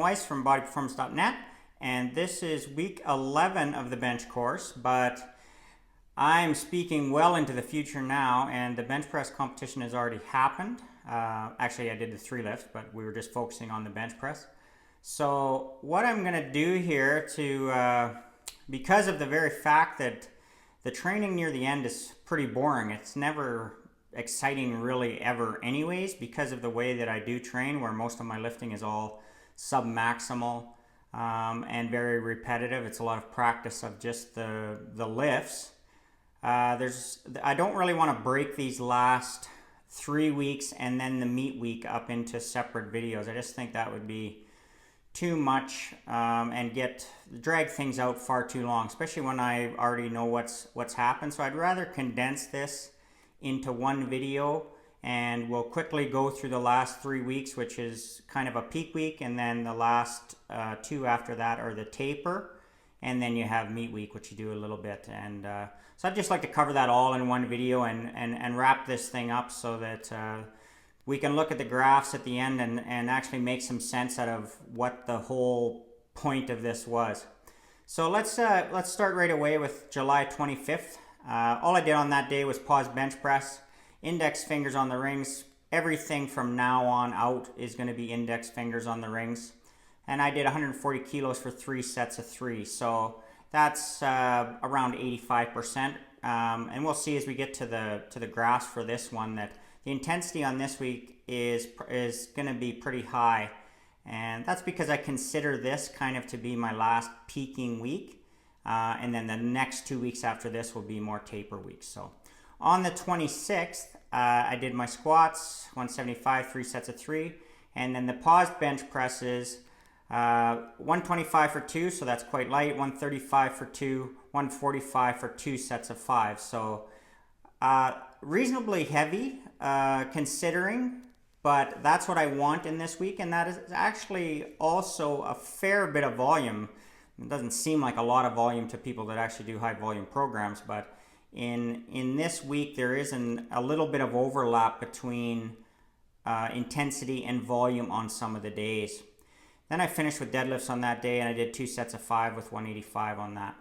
Weiss from bodyperformance.net, and this is week 11 of the bench course, but I'm speaking well into the future now, and the bench press competition has already happened. Actually, I did the 3 lifts, but we were just focusing on the bench press. So what I'm going to do here because of the very fact that the training near the end is pretty boring, it's never exciting really ever anyways, because of the way that I do train, where most of my lifting is all sub-maximal and very repetitive. It's a lot of practice of just the lifts. I don't really want to break these last 3 weeks and then the meet week up into separate videos. I just think that would be too much and drag things out far too long, especially when I already know what's happened. So I'd rather condense this into one video, and we'll quickly go through the last 3 weeks, which is kind of a peak week, and then the last 2 after that are the taper, and then you have meet week, which you do a little bit. And so I'd just like to cover that all in one video and wrap this thing up so that we can look at the graphs at the end and actually make some sense out of what the whole point of this was. So let's start right away with July 25th. All I did on that day was pause bench press, index fingers on the rings. Everything from now on out is going to be index fingers on the rings. And I did 140 kilos for 3 sets of 3. So that's around 85%. And we'll see as we get to the graphs for this one that the intensity on this week is going to be pretty high. And that's because I consider this kind of to be my last peaking week. And then the next 2 weeks after this will be more taper weeks. So on the 26th, I did my squats, 175, 3 sets of 3. And then the paused bench presses, 125 for 2, so that's quite light, 135 for 2, 145 for 2 sets of 5. So reasonably heavy considering, but that's what I want in this week. And that is actually also a fair bit of volume. It doesn't seem like a lot of volume to people that actually do high volume programs, but in this week there is a little bit of overlap between intensity and volume on some of the days. Then I finished with deadlifts on that day, and I did 2 sets of 5 with 185 on that.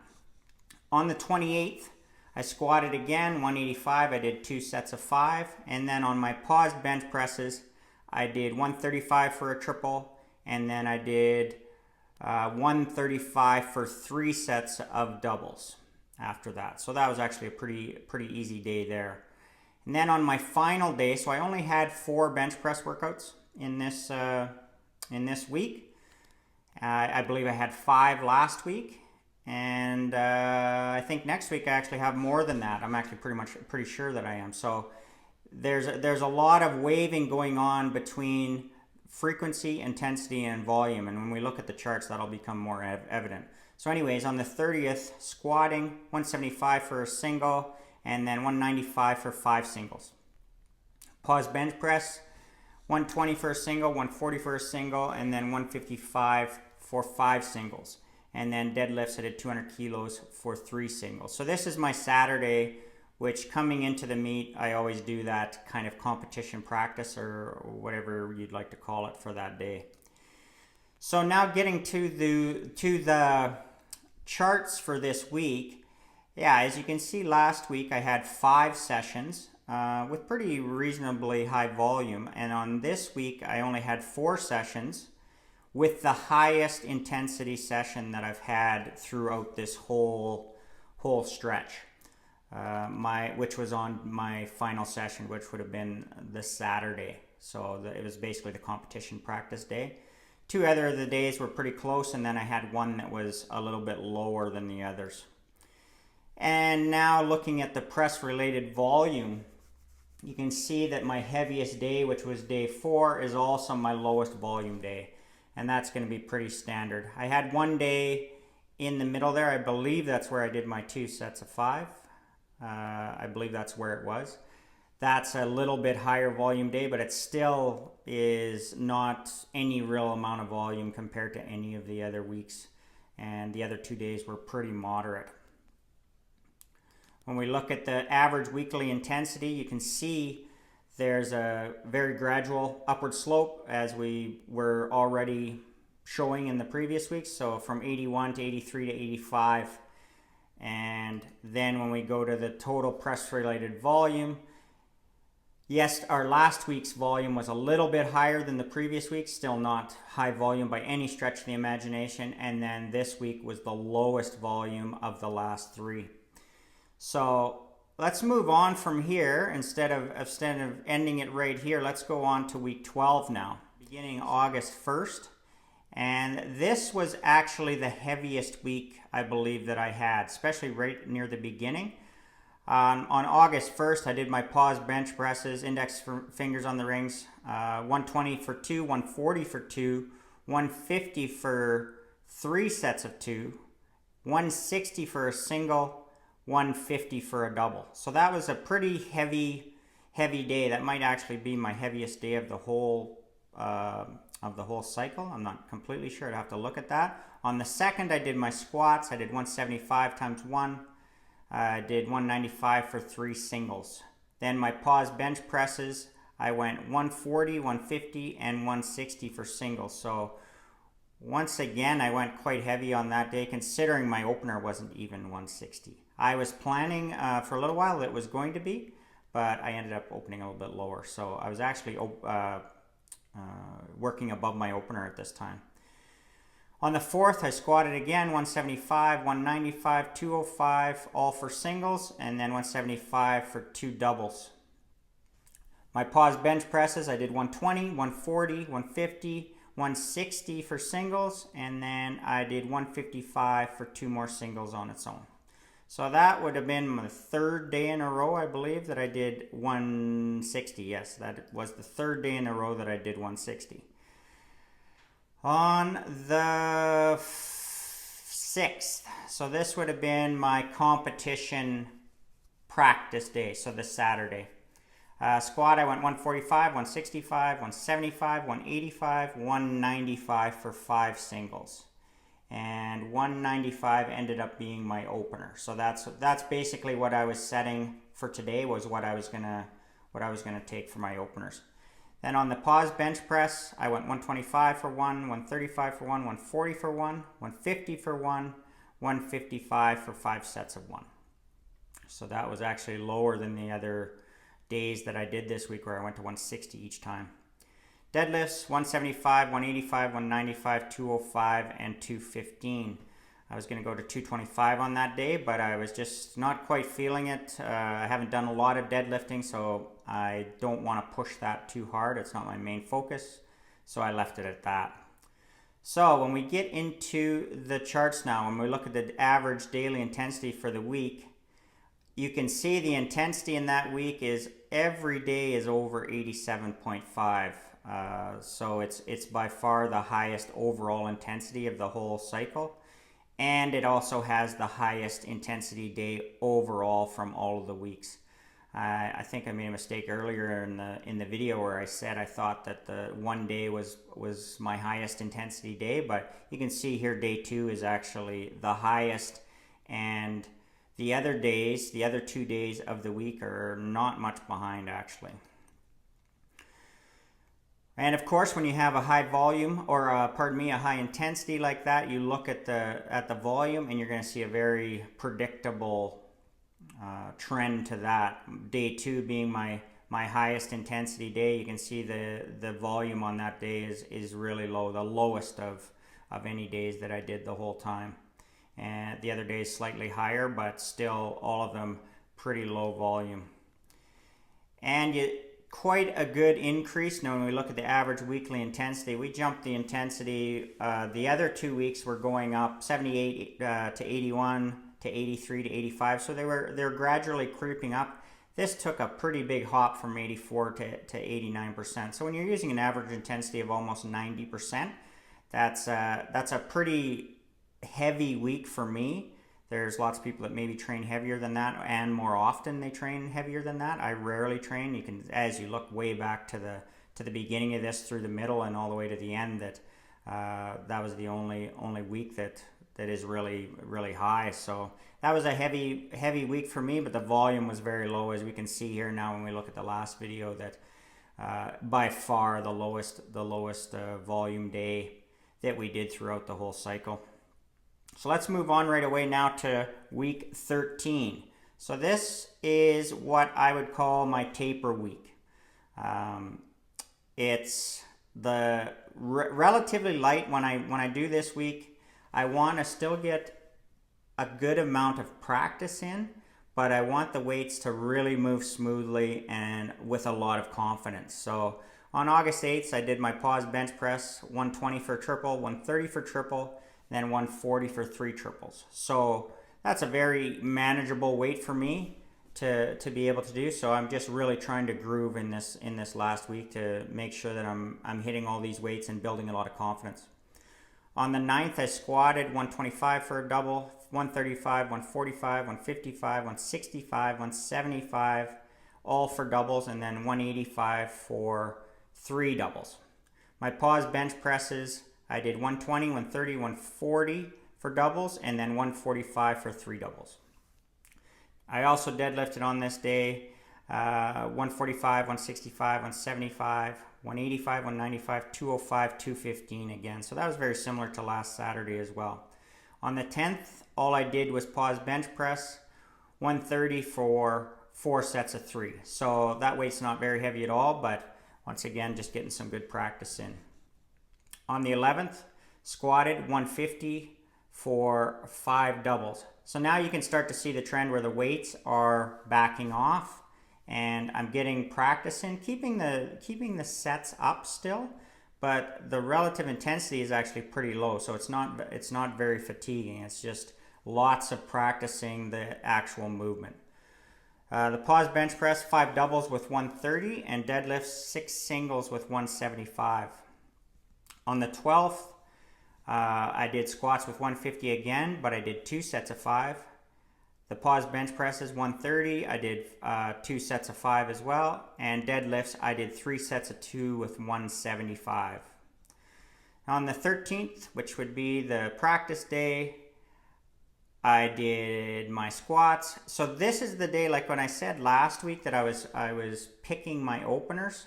On the 28th, I squatted again, 185, I did 2 sets of 5, and then on my paused bench presses, I did 135 for a triple, and then I did 135 for 3 sets of doubles after that. So that was actually a pretty easy day there. And then on my final day, so I only had 4 bench press workouts in this week. I believe I had 5 last week, and I think next week I actually have more than that. I'm actually pretty sure that I am. So there's a lot of waving going on between frequency, intensity, and volume, and when we look at the charts, that'll become more evident. So anyways, on the 30th, squatting, 175 for a single, and then 195 for 5 singles. Pause bench press, 120 for a single, 140 for a single, and then 155 for 5 singles. And then deadlifts, I did 200 kilos for 3 singles. So this is my Saturday, which coming into the meet, I always do that kind of competition practice or whatever you'd like to call it for that day. So now getting to the charts for this week. Yeah, as you can see, last week I had 5 sessions with pretty reasonably high volume. And on this week, I only had 4 sessions with the highest intensity session that I've had throughout this whole stretch. Which was on my final session, which would have been the Saturday. So it was basically the competition practice day. 2 other of the days were pretty close, and then I had one that was a little bit lower than the others. And now looking at the press related volume, you can see that my heaviest day, which was day 4, is also my lowest volume day. And that's going to be pretty standard. I had one day in the middle there. I believe that's where I did my 2 sets of 5. I believe that's where it was. That's a little bit higher volume day, but it still is not any real amount of volume compared to any of the other weeks. And the other 2 days were pretty moderate. When we look at the average weekly intensity, you can see there's a very gradual upward slope as we were already showing in the previous weeks. So from 81 to 83 to 85. And then when we go to the total press related volume, yes, our last week's volume was a little bit higher than the previous week, still not high volume by any stretch of the imagination. And then this week was the lowest volume of the last three. So let's move on from here. Instead of ending it right here, let's go on to week 12 now, beginning August 1st. And this was actually the heaviest week, I believe, that I had, especially right near the beginning. On August 1st, I did my pause bench presses, index fingers on the rings, 120 for 2, 140 for 2, 150 for 3 sets of 2, 160 for a single, 150 for a double. So that was a pretty heavy day. That might actually be my heaviest day of the whole cycle. I'm not completely sure. I'd have to look at that. On the 2nd, I did my squats. I did 175 times 1. I did 195 for 3 singles. Then my pause bench presses, I went 140, 150, and 160 for singles. So once again, I went quite heavy on that day, considering my opener wasn't even 160. I was planning for a little while that it was going to be, but I ended up opening a little bit lower. So I was actually working above my opener at this time. On the 4th, I squatted again, 175, 195, 205, all for singles, and then 175 for 2 doubles. My pause bench presses, I did 120, 140, 150, 160 for singles, and then I did 155 for 2 more singles on its own. So that would have been my 3rd day in a row, I believe, that I did 160. Yes, that was the 3rd day in a row that I did 160. On the 6th, so this would have been my competition practice day, so this Saturday. Squat, I went 145, 165, 175, 185, 195 for 5 singles. And 195 ended up being my opener. So that's basically what I was setting for today, was what I was gonna take for my openers. Then on the pause bench press, I went 125 for 1, 135 for 1, 140 for 1, 150 for 1, 155 for 5 sets of 1. So that was actually lower than the other days that I did this week, where I went to 160 each time. Deadlifts, 175, 185, 195, 205, and 215. I was going to go to 225 on that day, but I was just not quite feeling it. I haven't done a lot of deadlifting, so I don't want to push that too hard. It's not my main focus, so I left it at that. So when we get into the charts now, when we look at the average daily intensity for the week, you can see the intensity in that week is every day is over 87.5. So it's by far the highest overall intensity of the whole cycle. And it also has the highest intensity day overall from all of the weeks. I think I made a mistake earlier in the video where I said I thought that the one day was my highest intensity day, but you can see here day 2 is actually the highest, and the other 2 days of the week are not much behind actually. And of course, when you have a high volume, or a high intensity like that, you look at the volume and you're going to see a very predictable trend to that. Day 2 being my highest intensity day, you can see the volume on that day is really low, the lowest of any days that I did the whole time. And the other days slightly higher, but still all of them pretty low volume. And quite a good increase. Now when we look at the average weekly intensity, we jumped the intensity. The other 2 weeks were going up 78 to 81 to 83 to 85, so they're gradually creeping up. This took a pretty big hop from 84 to 89%. So when you're using an average intensity of almost 90%, that's a pretty heavy week for me. There's lots of people that maybe train heavier than that, and more often they train heavier than that. I rarely train. You can, as you look way back to the beginning of this, through the middle and all the way to the end, that was the only week that is really high. So that was a heavy week for me, but the volume was very low, as we can see here now when we look at the last video, that by far the lowest volume day that we did throughout the whole cycle. So let's move on right away now to week 13. So this is what I would call my taper week. It's the relatively light. When I do this week, I want to still get a good amount of practice in, but I want the weights to really move smoothly and with a lot of confidence. So on August 8th, I did my pause bench press, 120 for triple, 130 for triple, then 140 for 3 triples. So that's a very manageable weight for me to be able to do. So I'm just really trying to groove in this last week to make sure that I'm hitting all these weights and building a lot of confidence. On the 9th, I squatted 125 for a double, 135, 145, 155, 165, 175, all for doubles, and then 185 for 3 doubles. My pause bench presses, I did 120, 130, 140 for doubles, and then 145 for 3 doubles. I also deadlifted on this day 145, 165, 175, 185, 195, 205, 215 again. So that was very similar to last Saturday as well. On the 10th, all I did was pause bench press, 130 for 4 sets of 3. So that weight's not very heavy at all, but once again, just getting some good practice in. On the 11th, squatted 150 for 5 doubles. So now you can start to see the trend where the weights are backing off, and I'm getting practice in, keeping the sets up still, but the relative intensity is actually pretty low, so it's not very fatiguing. It's just lots of practicing the actual movement. The pause bench press, 5 doubles with 130, and deadlifts 6 singles with 175. On the 12th, I did squats with 150 again, but I did 2 sets of 5. The pause bench presses 130, I did 2 sets of 5 as well, and deadlifts I did 3 sets of 2 with 175. On the 13th, which would be the practice day, I did my squats. So this is the day, like when I said last week that I was picking my openers.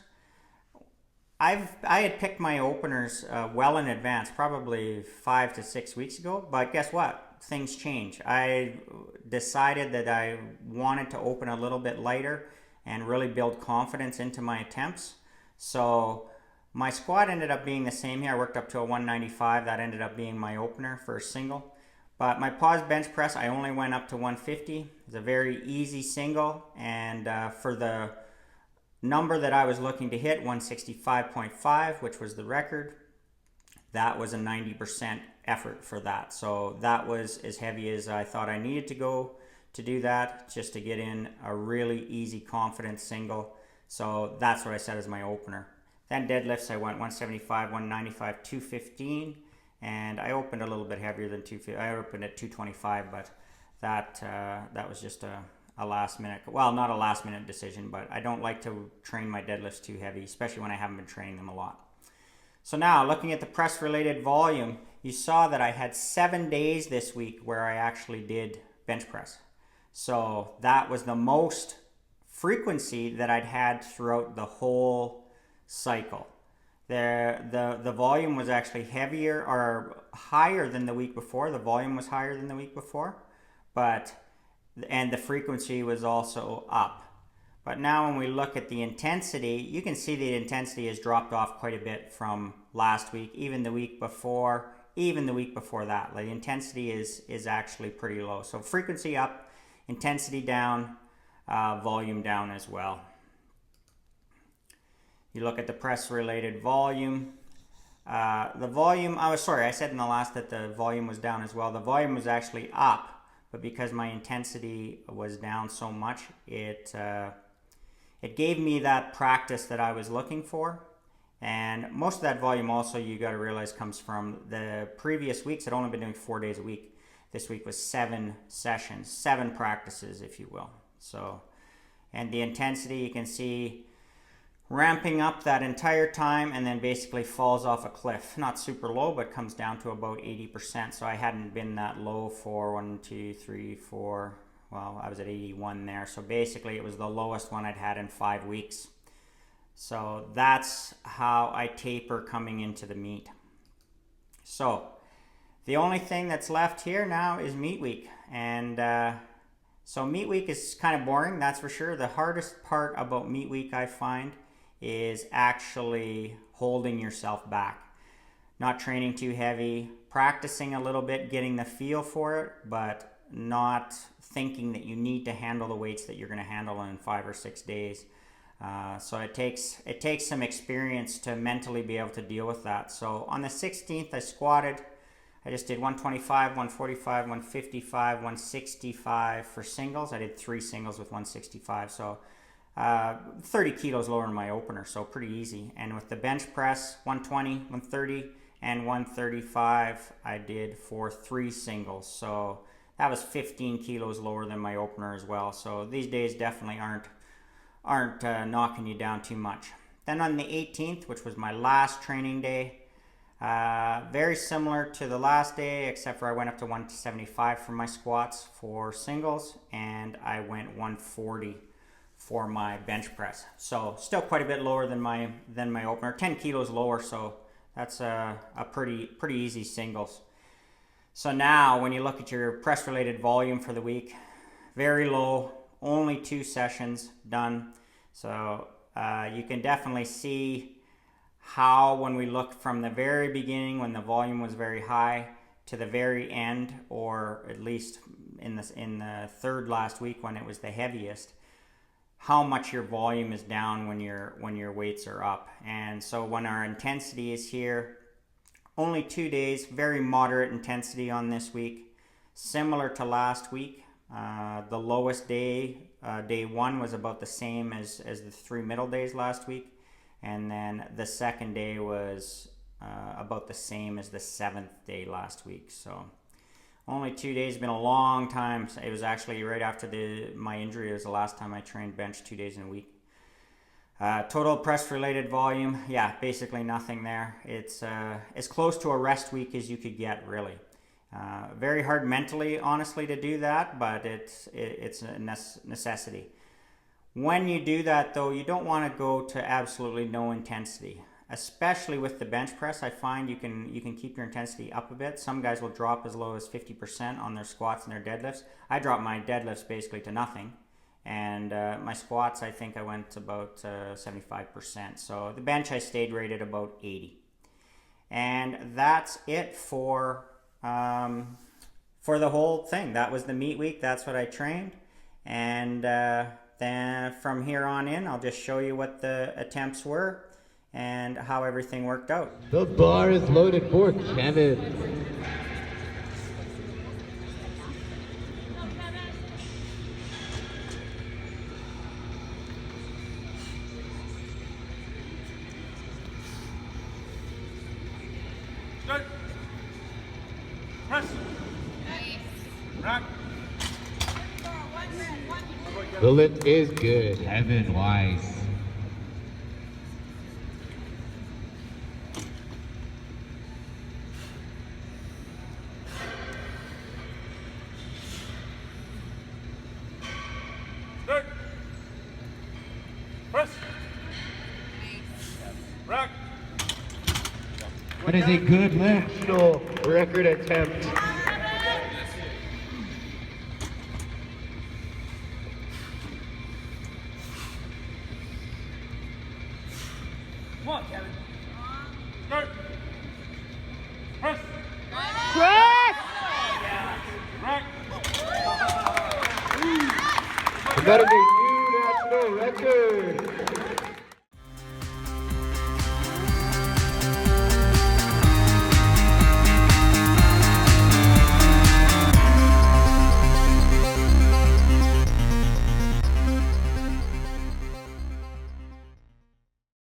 I had picked my openers well in advance, probably 5 to 6 weeks ago, but guess what? Things change. I decided that I wanted to open a little bit lighter and really build confidence into my attempts. So my squat ended up being the same here. I worked up to a 195. That ended up being my opener for a single. But my pause bench press, I only went up to 150. It's a very easy single, and for the number that I was looking to hit, 165.5, which was the record, that was a 90% effort for that. So that was as heavy as I thought I needed to go to do that, just to get in a really easy, confident single. So that's what I set as my opener. Then deadlifts, I went 175, 195, 215, and I opened a little bit heavier than 250. I opened at 225, but that was just a last minute, well, not a last minute decision, but I don't like to train my deadlifts too heavy, especially when I haven't been training them a lot. So now, looking at the press related volume, you saw that I had 7 days this week where I actually did bench press. So that was the most frequency that I'd had throughout the whole cycle. The volume was actually heavier or higher than the week before. The volume was higher than the week before, and the frequency was also up. But now when we look at the intensity, you can see the intensity has dropped off quite a bit from last week, even the week before that. The intensity is actually pretty low. So frequency up, intensity down, volume down as well. You look at the press related volume. The volume, I said in the last that the volume was down as well. The volume was actually up, but because my intensity was down so much, it gave me that practice that I was looking for. And most of that volume also, you got to realize, comes from the previous weeks. I'd only been doing 4 days a week. This week was 7 sessions, 7 practices, if you will. So, and the intensity, you can see ramping up that entire time and then basically falls off a cliff. Not super low, but comes down to about 80%. So I hadn't been that low for 1, 2, 3, 4. Well, I was at 81 there. So basically it was the lowest one I'd had in 5 weeks. So that's how I taper coming into the meet. So the only thing that's left here now is meet week. And so meet week is kind of boring, that's for sure. The hardest part about meet week, I find, is actually holding yourself back. Not training too heavy, practicing a little bit, getting the feel for it, but not thinking that you need to handle the weights that you're going to handle in 5 or 6 days. So it takes some experience to mentally be able to deal with that. So on the 16th, I squatted. I just did 125, 145, 155, 165 for singles. I did 3 singles with 165. So 30 kilos lower than my opener, so pretty easy. And with the bench press, 120, 130, and 135, I did for 3 singles. So that was 15 kilos lower than my opener as well. So these days definitely aren't knocking you down too much. Then on the 18th, which was my last training day, very similar to the last day, except for I went up to 175 for my squats for singles, and I went 140 for my bench press. So still quite a bit lower than my opener, 10 kilos lower. So that's a pretty easy singles. So now when you look at your press related volume for the week, very low, only 2 sessions done. So you can definitely see how when we look from the very beginning when the volume was very high to the very end, or at least in the third last week when it was the heaviest, how much your volume is down when your weights are up. And so when our intensity is here, only 2 days, very moderate intensity on this week, similar to last week. The lowest day, day 1, was about the same as the 3 middle days last week, and then the second day was about the same as the 7th day last week. So only 2 days, been a long time. It was actually right after my injury. It was the last time I trained bench 2 days in a week. Total press related volume, yeah, basically nothing there. It's as close to a rest week as you could get, really. Very hard mentally, honestly, to do that, but it's a necessity. When you do that, though, you don't want to go to absolutely no intensity. Especially with the bench press, I find you can keep your intensity up a bit. Some guys will drop as low as 50% on their squats and their deadlifts. I dropped my deadlifts basically to nothing, and my squats, I think I went about 75%. So the bench, I stayed rated about 80, and that's it for the whole thing. That was the meet week. That's what I trained, and then from here on in, I'll just show you what the attempts were and how everything worked out. The bar is loaded for Kevin. Good. Press. Rack. The lift is good. Kevin Weiss. Good. Press. Rack. That is a good national record attempt. Come on, Kevin. Good. Press. Rack. That is a new national record.